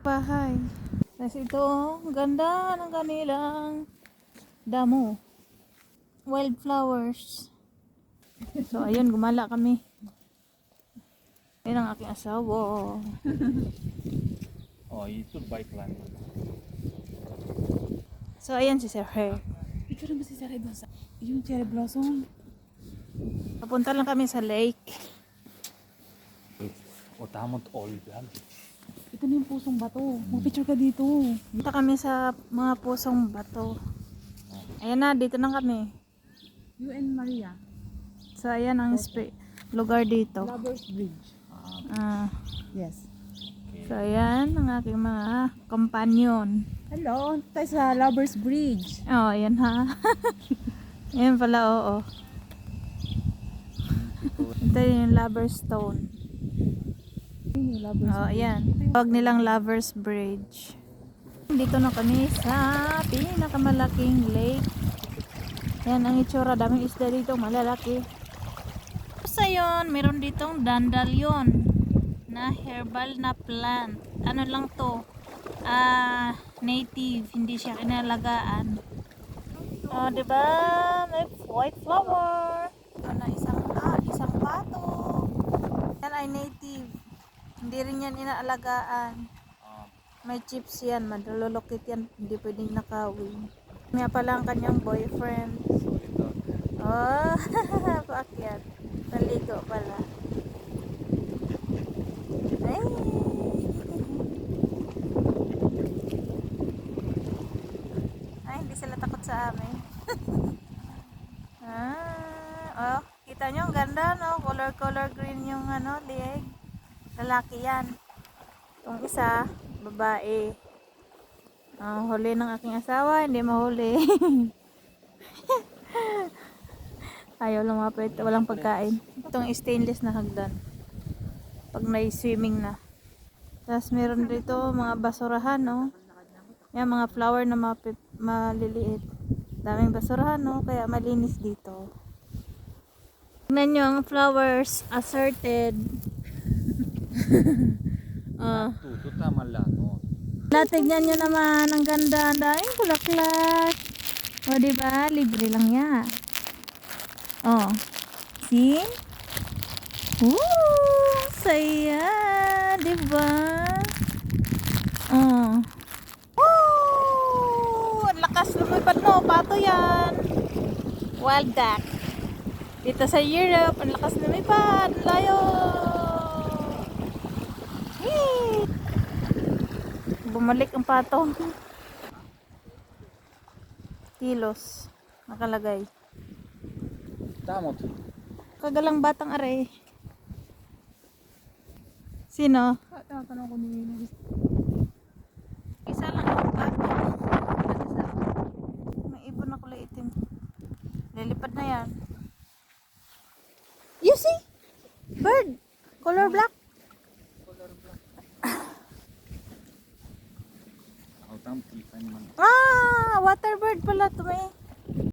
bahay. Tapos ito, ang ganda ng kanilang damo. Wildflowers. So, ayun, gumala kami. Ayun ang aking asawa. Oh, you should buy plant. So, ayan si Sir Her. Picture mo si Sarah doon sa yung cherry blossom. Papunta lang kami sa lake. O tamot all yan. Ito na yung pusong bato. Mag-picture ka dito. Punta kami sa mga pusong bato. Ayan na, dito na kami. You and Maria. So, ayan ang lugar dito. Lovers Bridge. Ah, Yes. so, ayan ang aking mga companion. Hello, tayo sa Lovers Bridge. Oh, ayan ha. Ayan pala, oo. Ito yung lover stone. Yung Lovers Oh, ayan. Tawag nilang Lovers Bridge. Dito na kami sa pinakamalaking lake. Ayan ang itsura. Daming isda dito. Malalaki. Tapos ayun, meron ditong dandelion na herbal na plant. Ano lang to? Native. Hindi siya kinalagaan. Oh, diba? May white flower. Ito na isang pato. Yan ay native. Hindi rin yan inaalagaan. May chips yan. Madululukit yan. Hindi pwedeng nakawin. Kaya pala ang kanyang boyfriend. Oh, paakyat. Naligo pala. Ay. Ay, hindi sila takot sa amin. Oh, kita nyo, ang ganda, no? Color green yung lieg. Lalaki yan. Yung isa, babae. Huli ng aking asawa, hindi mahuli. Ayaw lumapit, walang pagkain. Itong stainless na hagdan. Pag may swimming na. Tapos meron dito mga basurahan, no? Yan, mga flower na maliliit. Daming basurahan, no? Kaya malinis dito. Tignan nyo ang flowers assorted. Tuto tama lang. Tignan nyo naman, ang ganda. Ang daming bulaklak. O, diba? Libre lang yan. Oh. See? Woo! Saya! Diba? Oh. Woo! Ang lakas lumipad mo. Pato yan. Wild duck. Dito sa Europe, ang lakas lumipad. Layo! Yee! Bumalik ang pato. Kilos. Nakalagay. Tamot. Kagalang batang are. Sino? Tanong ko ni Isa lang ang pato. Nag-isa. May ibon na kulay itim. Lilipad na yan. You see? Bird. Color black. Ang tamot ipan man. Water bird pala to, may.